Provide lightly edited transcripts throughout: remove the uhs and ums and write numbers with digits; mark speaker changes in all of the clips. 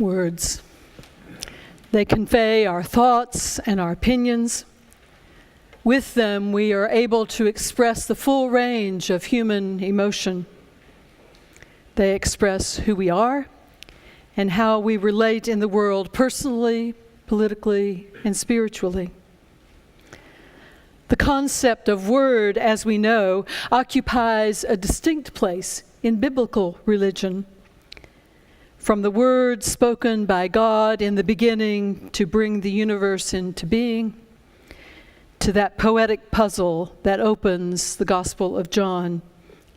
Speaker 1: Words. They convey our thoughts and our opinions. With them, we are able to express the full range of human emotion. They express who we are and how we relate in the world personally, politically, and spiritually. The concept of word, as we know, occupies a distinct place in biblical religion. From the word spoken by God in the beginning to bring the universe into being, to that poetic puzzle that opens the Gospel of John.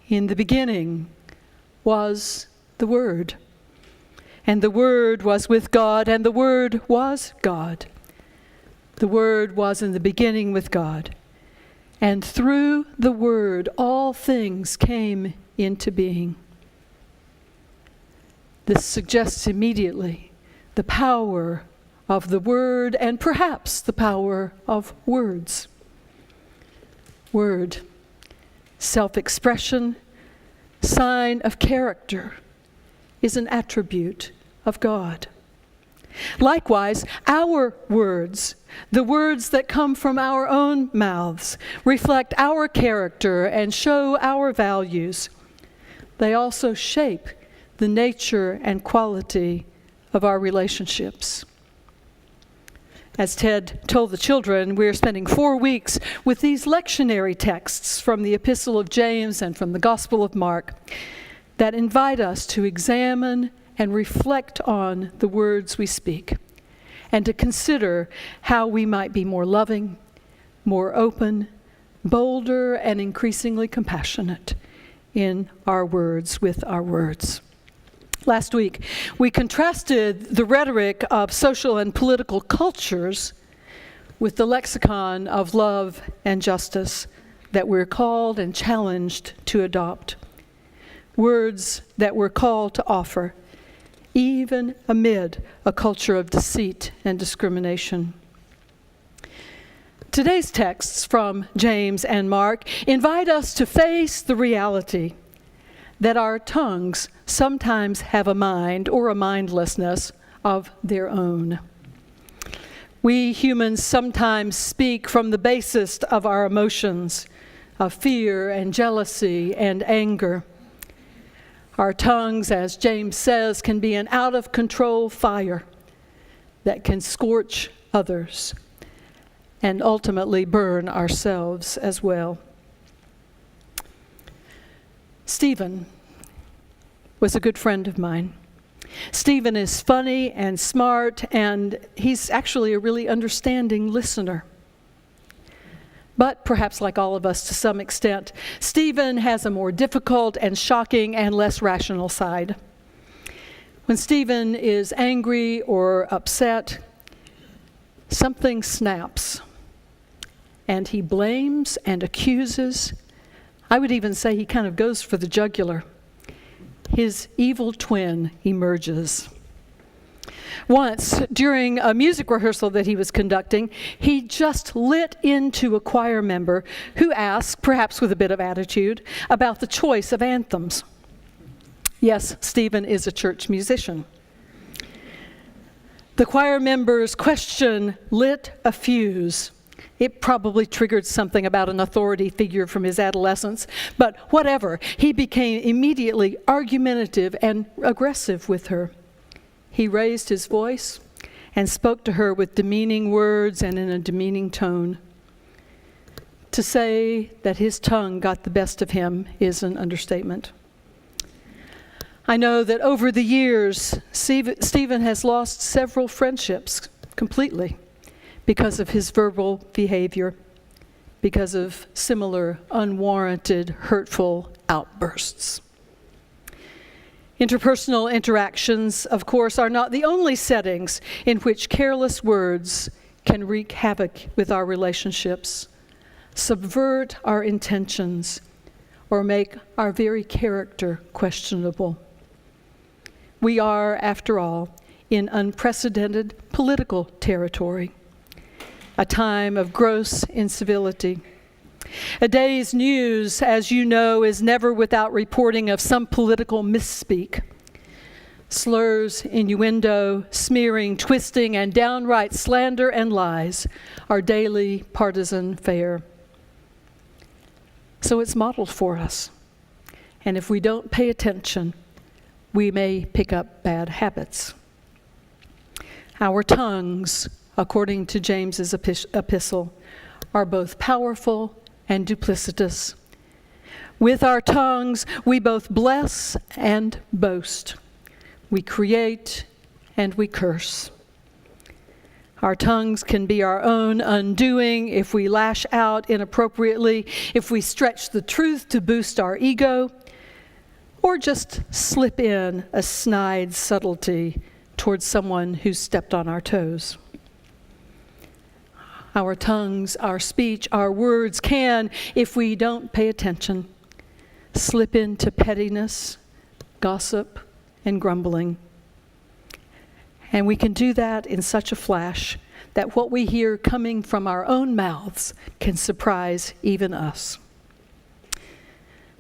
Speaker 1: In the beginning was the Word, and the Word was with God, and the Word was God. The Word was in the beginning with God, and through the Word all things came into being. This suggests immediately the power of the Word and perhaps the power of words. Word, self-expression, sign of character, is an attribute of God. Likewise, our words, the words that come from our own mouths, reflect our character and show our values. They also shape the nature and quality of our relationships. As Ted told the children, we're spending 4 weeks with these lectionary texts from the Epistle of James and from the Gospel of Mark that invite us to examine and reflect on the words we speak and to consider how we might be more loving, more open, bolder, and increasingly compassionate in our words with our words. Last week, we contrasted the rhetoric of social and political cultures with the lexicon of love and justice that we're called and challenged to adopt. Words that we're called to offer, even amid a culture of deceit and discrimination. Today's texts from James and Mark invite us to face the reality that our tongues sometimes have a mind or a mindlessness of their own. We humans sometimes speak from the basest of our emotions, of fear and jealousy and anger. Our tongues, as James says, can be an out-of-control fire that can scorch others and ultimately burn ourselves as well. Stephen was a good friend of mine. Stephen is funny and smart, and he's actually a really understanding listener. But perhaps like all of us to some extent, Stephen has a more difficult and shocking and less rational side. When Stephen is angry or upset, something snaps, and he blames and accuses. I would even say he kind of goes for the jugular. His evil twin emerges. Once, during a music rehearsal that he was conducting, he just lit into a choir member who asked, perhaps with a bit of attitude, about the choice of anthems. Yes, Stephen is a church musician. The choir member's question lit a fuse. It probably triggered something about an authority figure from his adolescence, but whatever, he became immediately argumentative and aggressive with her. He raised his voice and spoke to her with demeaning words and in a demeaning tone. To say that his tongue got the best of him is an understatement. I know that over the years, Stephen has lost several friendships completely because of his verbal behavior, because of similar unwarranted, hurtful outbursts. Interpersonal interactions, of course, are not the only settings in which careless words can wreak havoc with our relationships, subvert our intentions, or make our very character questionable. We are, after all, in unprecedented political territory, a time of gross incivility. A day's news, as you know, is never without reporting of some political misspeak, Slurs, innuendo, smearing, twisting, and downright slander and lies are daily partisan fare. So it's modeled for us. And if we don't pay attention, we may pick up bad habits. Our tongues, according to James's epistle, are both powerful and duplicitous. With our tongues, we both bless and boast. We create and we curse. Our tongues can be our own undoing if we lash out inappropriately, if we stretch the truth to boost our ego, or just slip in a snide subtlety towards someone who's stepped on our toes. Our tongues, our speech, our words can, if we don't pay attention, slip into pettiness, gossip, and grumbling. And we can do that in such a flash that what we hear coming from our own mouths can surprise even us.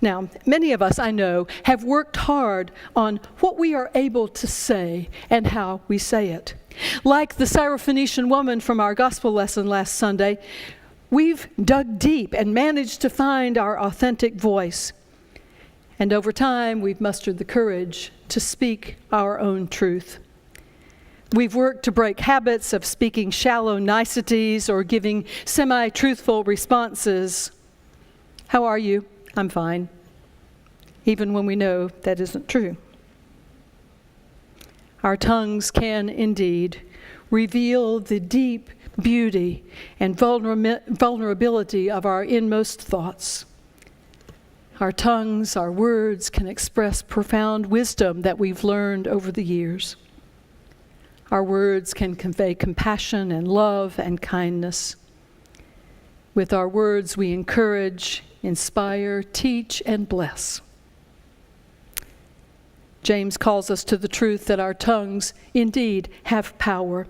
Speaker 1: Now, many of us, I know, have worked hard on what we are able to say and how we say it. Like the Syrophoenician woman from our gospel lesson last Sunday, we've dug deep and managed to find our authentic voice. And over time, we've mustered the courage to speak our own truth. We've worked to break habits of speaking shallow niceties or giving semi-truthful responses. How are you? I'm fine. Even when we know that isn't true. Our tongues can indeed reveal the deep beauty and vulnerability of our inmost thoughts. Our tongues, our words can express profound wisdom that we've learned over the years. Our words can convey compassion and love and kindness. With our words, we encourage, inspire, teach, and bless. James calls us to the truth that our tongues indeed have power.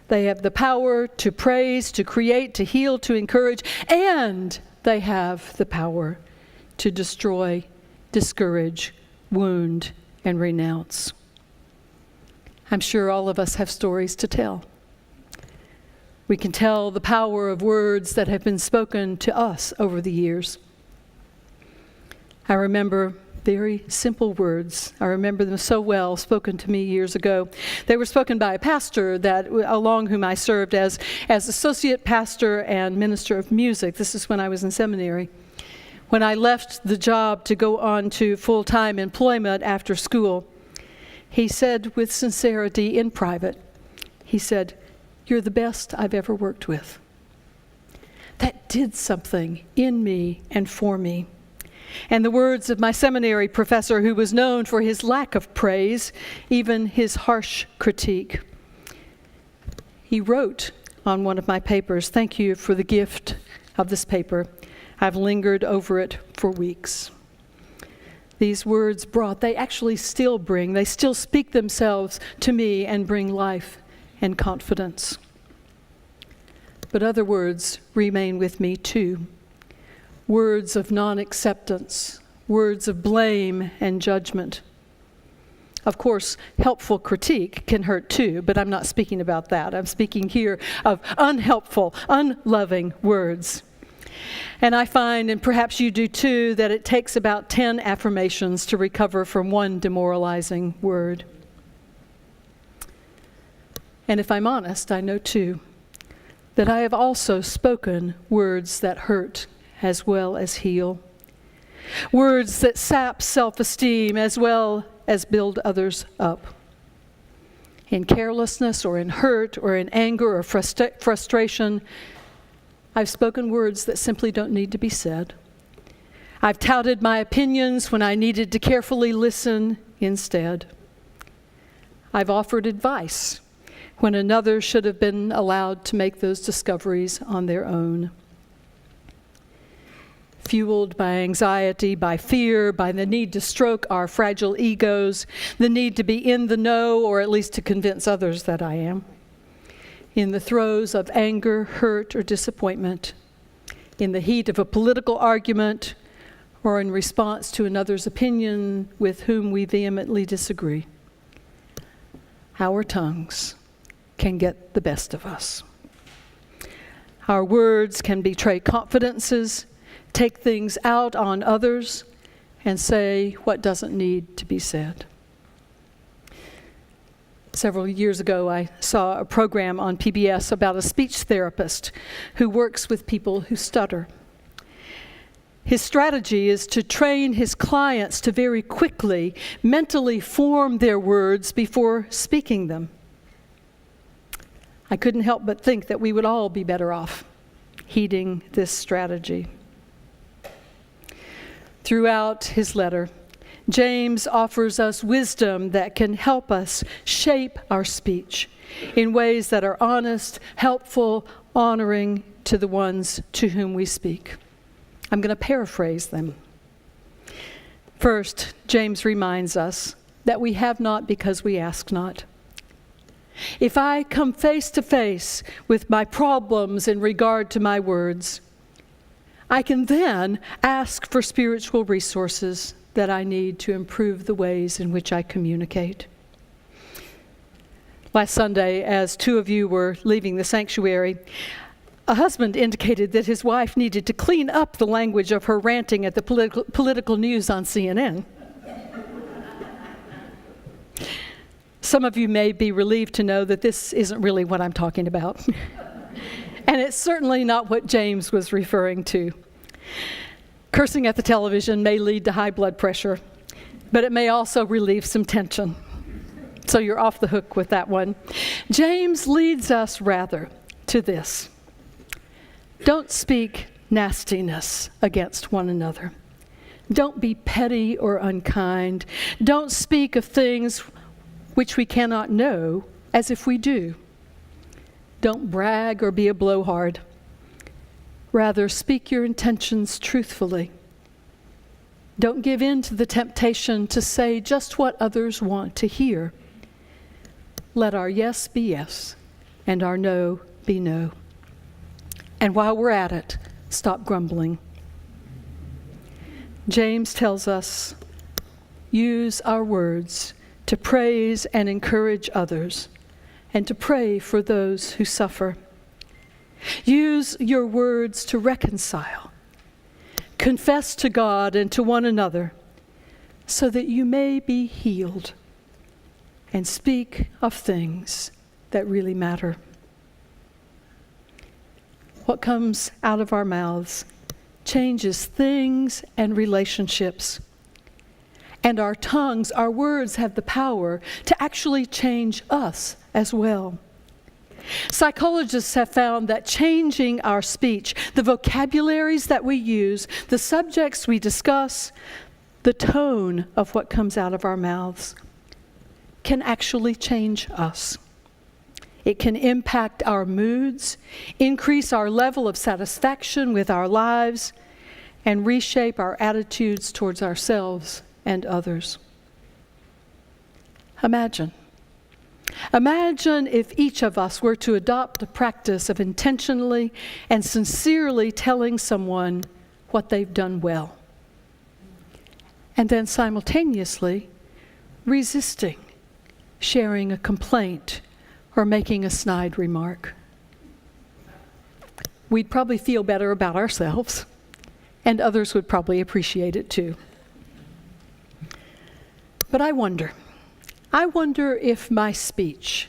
Speaker 1: They have the power to praise, to create, to heal, to encourage, and they have the power to destroy, discourage, wound, and renounce. I'm sure all of us have stories to tell. We can tell the power of words that have been spoken to us over the years. I remember very simple words. I remember them so well, spoken to me years ago. They were spoken by a pastor along whom I served as associate pastor and minister of music. This is when I was in seminary. When I left the job to go on to full-time employment after school, he said with sincerity in private, he said, "You're the best I've ever worked with." That did something in me and for me. And the words of my seminary professor, who was known for his lack of praise, even his harsh critique. He wrote on one of my papers, "Thank you for the gift of this paper. I've lingered over it for weeks." These words they actually still they still speak themselves to me and bring life and confidence. But other words remain with me too. Words of non-acceptance, words of blame and judgment. Of course, helpful critique can hurt too, but I'm not speaking about that. I'm speaking here of unhelpful, unloving words. And I find, and perhaps you do too, that it takes about 10 affirmations to recover from one demoralizing word. And if I'm honest, I know too that I have also spoken words that hurt as well as heal. Words that sap self-esteem as well as build others up. In carelessness or in hurt or in anger or frustration, I've spoken words that simply don't need to be said. I've touted my opinions when I needed to carefully listen instead. I've offered advice when another should have been allowed to make those discoveries on their own. Fueled by anxiety, by fear, by the need to stroke our fragile egos, the need to be in the know, or at least to convince others that I am. In the throes of anger, hurt, or disappointment, in the heat of a political argument, or in response to another's opinion with whom we vehemently disagree. our tongues can get the best of us. Our words can betray confidences, take things out on others, and say what doesn't need to be said. Several years ago, I saw a program on PBS about a speech therapist who works with people who stutter. His strategy is to train his clients to very quickly mentally form their words before speaking them. I couldn't help but think that we would all be better off heeding this strategy. Throughout his letter, James offers us wisdom that can help us shape our speech in ways that are honest, helpful, honoring to the ones to whom we speak. I'm going to paraphrase them. First, James reminds us that we have not because we ask not. If I come face to face with my problems in regard to my words, I can then ask for spiritual resources that I need to improve the ways in which I communicate. Last Sunday, as two of you were leaving the sanctuary, a husband indicated that his wife needed to clean up the language of her ranting at the political news on CNN. Some of you may be relieved to know that this isn't really what I'm talking about. And it's certainly not what James was referring to. Cursing at the television may lead to high blood pressure, but it may also relieve some tension. So you're off the hook with that one. James leads us rather to this. Don't speak nastiness against one another. Don't be petty or unkind. Don't speak of things which we cannot know as if we do. Don't brag or be a blowhard. Rather, speak your intentions truthfully. Don't give in to the temptation to say just what others want to hear. Let our yes be yes, and our no be no. And while we're at it, stop grumbling. James tells us, use our words to praise and encourage others, and to pray for those who suffer. Use your words to reconcile. Confess to God and to one another, so that you may be healed, and speak of things that really matter. What comes out of our mouths changes things and relationships. And our tongues, our words, have the power to actually change us as well. Psychologists have found that changing our speech, the vocabularies that we use, the subjects we discuss, the tone of what comes out of our mouths, can actually change us. It can impact our moods, increase our level of satisfaction with our lives, and reshape our attitudes towards ourselves and others. Imagine if each of us were to adopt the practice of intentionally and sincerely telling someone what they've done well, and then simultaneously resisting sharing a complaint or making a snide remark. We'd probably feel better about ourselves, and others would probably appreciate it too. But I wonder if my speech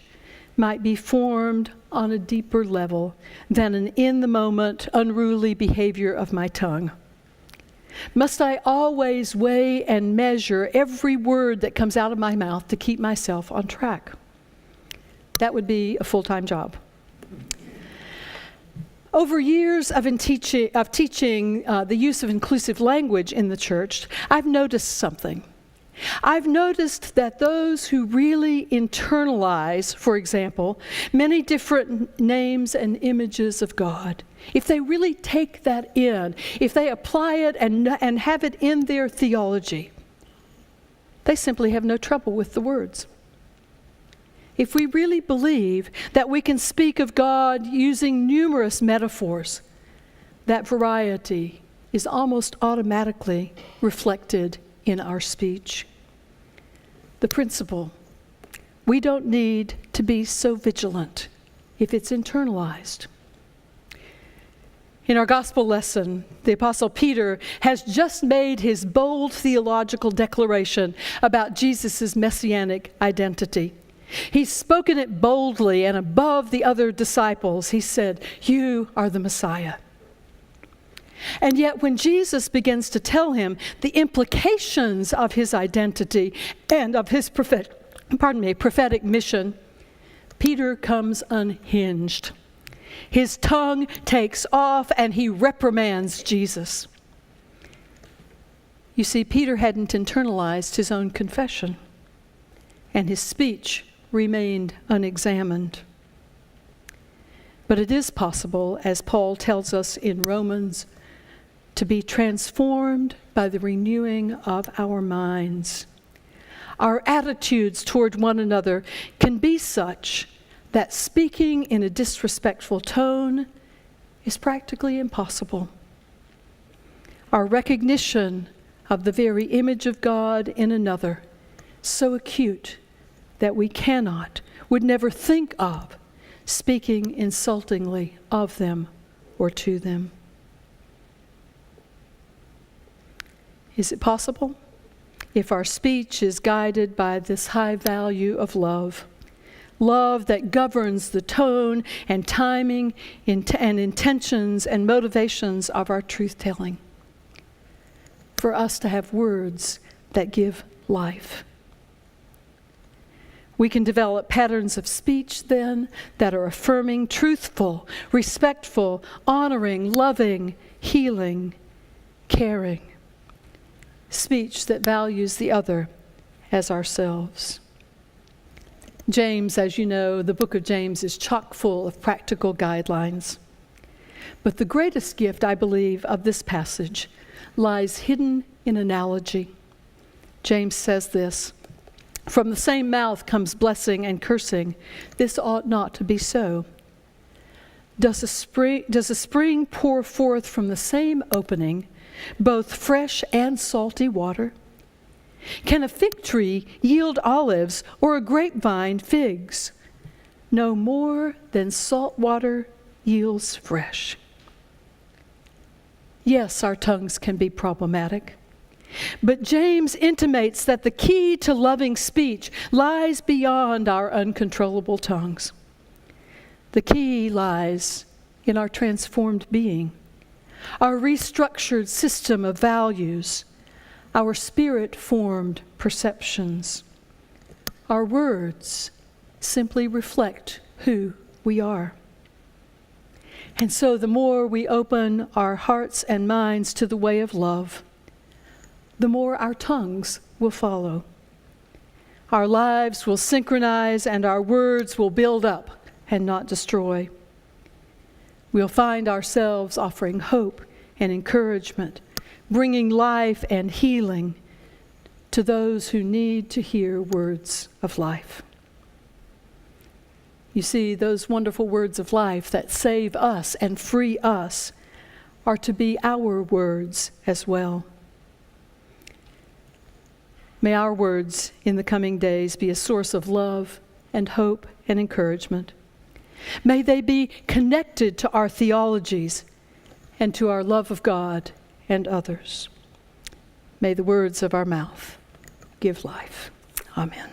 Speaker 1: might be formed on a deeper level than an in-the-moment, unruly behavior of my tongue. Must I always weigh and measure every word that comes out of my mouth to keep myself on track? That would be a full-time job. Over years of teaching the use of inclusive language in the church, I've noticed something. I've noticed that those who really internalize, for example, many different names and images of God, if they really take that in, if they apply it and have it in their theology, they simply have no trouble with the words. If we really believe that we can speak of God using numerous metaphors, that variety is almost automatically reflected in our speech. The principle we don't need to be so vigilant if it's internalized. In our gospel lesson, the Apostle Peter has just made his bold theological declaration about Jesus' messianic identity. He's spoken it boldly and above the other disciples. He said, "You are the Messiah." And yet when Jesus begins to tell him the implications of his identity and of his prophetic mission, Peter comes unhinged. His tongue takes off and he reprimands Jesus. You see, Peter hadn't internalized his own confession, and his speech remained unexamined. But it is possible, as Paul tells us in Romans, to be transformed by the renewing of our minds. Our attitudes toward one another can be such that speaking in a disrespectful tone is practically impossible. Our recognition of the very image of God in another, so acute that we would never think of speaking insultingly of them or to them. Is it possible? If our speech is guided by this high value of love that governs the tone and timing and intentions and motivations of our truth-telling, for us to have words that give life. We can develop patterns of speech then that are affirming, truthful, respectful, honoring, loving, healing, caring. Speech that values the other as ourselves. James, as you know, the book of James is chock full of practical guidelines. But the greatest gift, I believe, of this passage lies hidden in analogy. James says this, "From the same mouth comes blessing and cursing. This ought not to be so. Does a spring pour forth from the same opening both fresh and salty water? Can a fig tree yield olives or a grapevine figs? No more than salt water yields fresh." Yes, our tongues can be problematic. But James intimates that the key to loving speech lies beyond our uncontrollable tongues. The key lies in our transformed being, our restructured system of values, our spirit-formed perceptions. Our words simply reflect who we are. And so the more we open our hearts and minds to the way of love, the more our tongues will follow. Our lives will synchronize and our words will build up and not destroy. We'll find ourselves offering hope and encouragement, bringing life and healing to those who need to hear words of life. You see, those wonderful words of life that save us and free us are to be our words as well. May our words in the coming days be a source of love and hope and encouragement. May they be connected to our theologies and to our love of God and others. May the words of our mouth give life. Amen.